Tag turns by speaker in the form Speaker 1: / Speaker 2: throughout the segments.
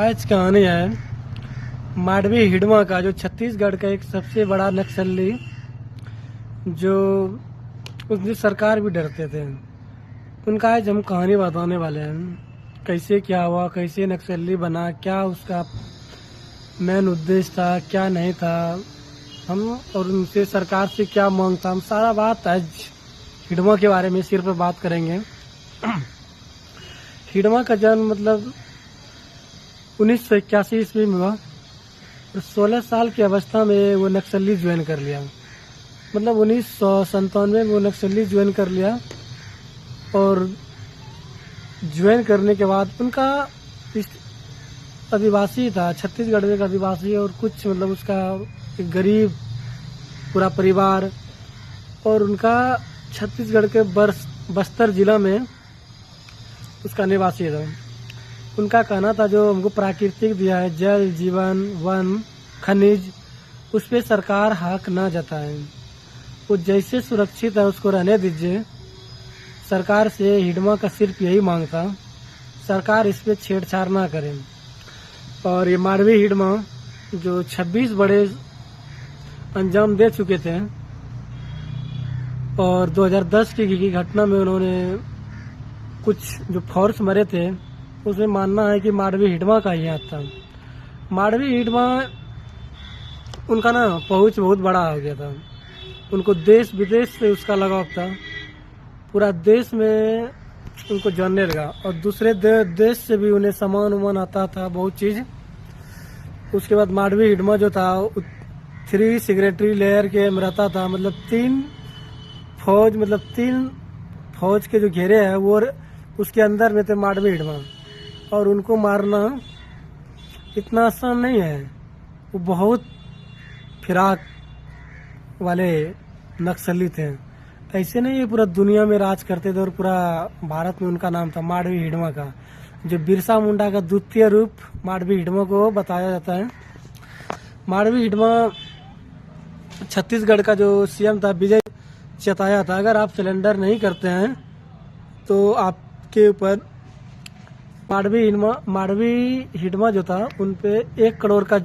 Speaker 1: आज कहानी है माडवी हिडमा का, जो छत्तीसगढ़ का एक सबसे बड़ा नक्सली, जो उस दिन सरकार भी डरते थे। उनका आज हम कहानी बताने वाले हैं। कैसे क्या हुआ, कैसे नक्सली बना, क्या उसका मेन उद्देश्य था, क्या नहीं था, हम और उनसे सरकार से क्या मांग था। हम सारा बात आज हिडमा के बारे में सिर्फ बात करेंगे। हिडमा का जन्म 1981 ईस्वी में हुआ और 16 साल की अवस्था में वो नक्सली ज्वाइन कर लिया। 1997 में वो नक्सली ज्वाइन कर लिया और ज्वाइन करने के बाद उनका आदिवासी था, छत्तीसगढ़ में एक आदिवासी और कुछ उसका एक गरीब पूरा परिवार, और उनका छत्तीसगढ़ के बस्तर जिला में उसका निवासी था। उनका कहना था जो हमको प्राकृतिक दिया है, जल, जीवन, वन, खनिज, उस पर सरकार हक न जताए। वो जैसे सुरक्षित है उसको रहने दीजिए। सरकार से हिडमा का सिर्फ यही मांग था, सरकार इस पे छेड़छाड़ ना करे। और ये माडवी हिडमा जो 26 बड़े अंजाम दे चुके थे, और 2010 की घटना में उन्होंने कुछ जो फोर्स मरे थे उसमें मानना है कि माडवी हिडमा का ही हाथ था। माडवी हिडमा उनका पहुंच बहुत बड़ा हो गया था। उनको देश विदेश से उसका लगाव था, पूरा देश में उनको जानने लगा, और दूसरे देश से भी उन्हें सामान उमान आता था, बहुत चीज़। उसके बाद माडवी हिडमा जो था 3 सिग्नेटरी लेयर के में रहता था। तीन फौज के जो घेरे हैं वो उसके अंदर में थे माडवी हिडमा, और उनको मारना इतना आसान नहीं है। वो बहुत फिराक वाले नक्सली थे, ऐसे नहीं, ये पूरा दुनिया में राज करते थे और पूरा भारत में उनका नाम था माडवी हिडमा का। जो बिरसा मुंडा का द्वितीय रूप माडवी हिडमा को बताया जाता है। माडवी हिडमा छत्तीसगढ़ का जो सीएम था विजय चताया था, अगर आप सिलेंडर नहीं करते हैं तो आपके ऊपर माडवी हिडमा जो था उन पे 1 करोड़ का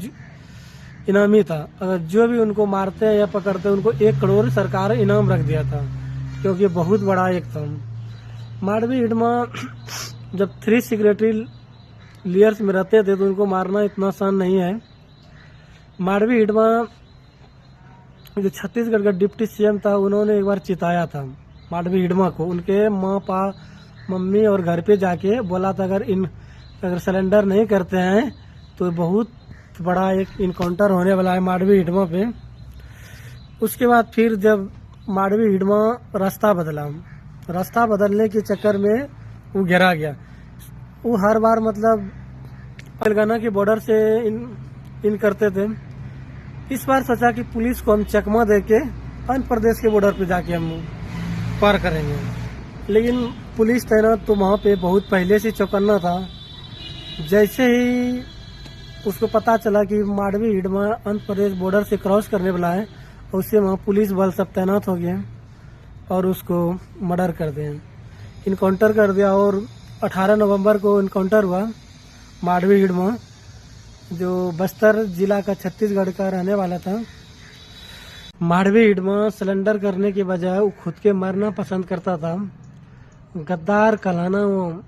Speaker 1: इनामी था। अगर जो भी उनको मारते हैं या पकड़ते हैं उनको 1 करोड़ सरकार इनाम रख दिया था, क्योंकि बहुत बड़ा एक था। माडवी हिडमा जब 3 सिग्नेटरी लेयर्स में रहते थे तो उनको मारना इतना आसान नहीं है। माडवी हिडमा जो छत्तीसगढ़ का डिप्टी सीएम था, उन्होंने एक बार चिताया था माडवी हिडमा को। उनके मम्मी और घर पे जाके बोला था अगर सिलेंडर नहीं करते हैं तो बहुत बड़ा एक इनकाउंटर होने वाला है माडवी हिडमा पे। उसके बाद फिर जब माडवी हिडमा रास्ता बदलने के चक्कर में वो गिरा गया। वो हर बार तेलंगाना के बॉर्डर से इन करते थे। इस बार सोचा कि पुलिस को हम चकमा देके आंध्र प्रदेश के बॉर्डर पे जाके हम पार करेंगे, लेकिन पुलिस तैनात तो वहाँ पे बहुत पहले से चौकन्ना था। जैसे ही उसको पता चला कि माडवी हिडमा आंध्र प्रदेश बॉर्डर से क्रॉस करने वाला है, उससे वहाँ पुलिस बल सब तैनात हो गए और उसको मर्डर कर दिया, इनकाउंटर कर दिया। और 18 नवंबर को इनकाउंटर हुआ। माडवी हिडमा जो बस्तर जिला का छत्तीसगढ़ का रहने वाला था। माडवी हिडमा सिलेंडर करने के बजाय वो खुद के मरना पसंद करता था। गद्दार कहलाना वो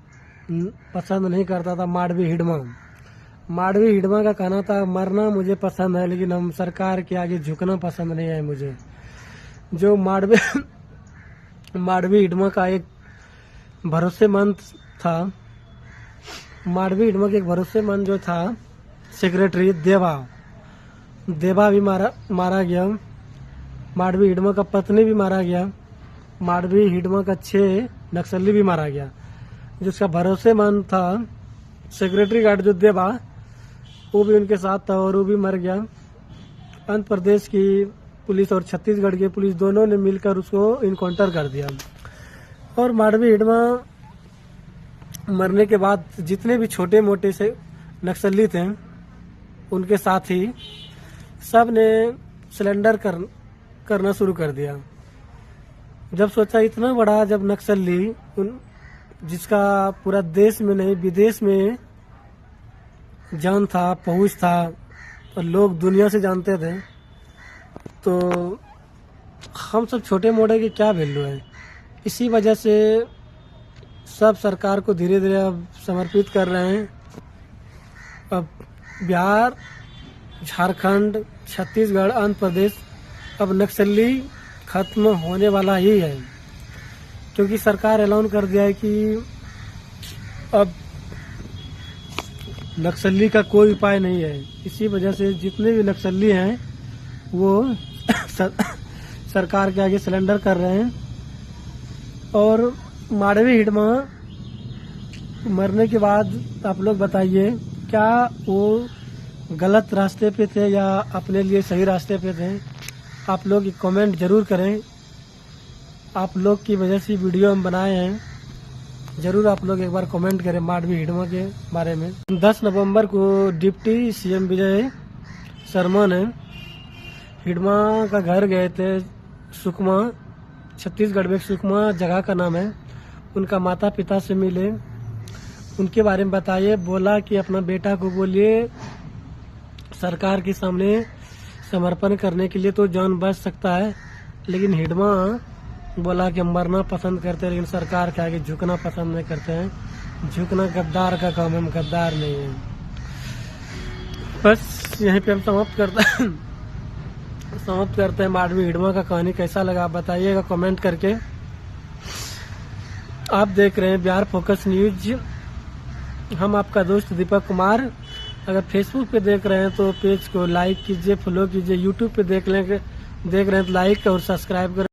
Speaker 1: पसंद नहीं करता था माडवी हिडमा का कहना था मरना मुझे पसंद है, लेकिन हम सरकार के आगे झुकना पसंद नहीं है मुझे। जो माडवी हिडमा का एक भरोसेमंद था, माडवी हिडमा के एक भरोसेमंद जो था सेक्रेटरी देवा भी मारा गया। माडवी हिडमा का पत्नी भी मारा गया। माडवी हिडमा का 6 नक्सली भी मारा गया। जिसका भरोसेमंद था सेक्रेटरी गार्ड जो देवा, वो भी उनके साथ था और वो भी मर गया। आंध्र प्रदेश की पुलिस और छत्तीसगढ़ की पुलिस दोनों ने मिलकर उसको इनकाउंटर कर दिया। और माडवी हिडमा मरने के बाद जितने भी छोटे मोटे से नक्सली थे उनके साथ ही सब ने सिलेंडर करना शुरू कर दिया। जब सोचा इतना बड़ा जब नक्सली जिसका पूरा देश में नहीं विदेश में जान था, पहुंच था और लोग दुनिया से जानते थे, तो हम सब छोटे मोटे की क्या वैल्यू है। इसी वजह से सब सरकार को धीरे धीरे अब समर्पित कर रहे हैं। अब बिहार, झारखंड, छत्तीसगढ़, आंध्र प्रदेश अब नक्सली खत्म होने वाला ही है, क्योंकि सरकार ऐलान कर दिया है कि अब नक्सली का कोई उपाय नहीं है। इसी वजह से जितने भी नक्सली हैं वो सरकार के आगे सिलेंडर कर रहे हैं। और माडवी हिडमा मरने के बाद आप लोग बताइए, क्या वो गलत रास्ते पे थे या अपने लिए सही रास्ते पे थे? आप लोग कमेंट जरूर करें। आप लोग की वजह से वीडियो हम बनाए हैं, जरूर आप लोग एक बार कमेंट करें माडवी हिडमा के बारे में। 10 नवंबर को डिप्टी सीएम विजय शर्मा ने हिडमा का घर गए थे, सुकमा, छत्तीसगढ़ में सुकमा जगह का नाम है। उनका माता पिता से मिले, उनके बारे में बताइए। बोला कि अपना बेटा को बोलिए सरकार के सामने समर्पण करने के लिए तो जान बच सकता है, लेकिन हिडमा बोला कि हम मरना पसंद करते हैं, लेकिन सरकार के आगे झुकना पसंद नहीं करते हैं। झुकना गद्दार का काम है, हम गद्दार नहीं है। बस यहीं पे हम समाप्त करते हैं। माडवी हिडमा का कहानी कैसा लगा आप बताइएगा कमेंट करके। आप देख रहे हैं बिहार फोकस न्यूज, हम आपका दोस्त दीपक कुमार। अगर फेसबुक पे देख रहे हैं तो पेज को लाइक कीजिए, फॉलो कीजिए। यूट्यूब पे देख रहे हैं तो लाइक और सब्सक्राइब करें।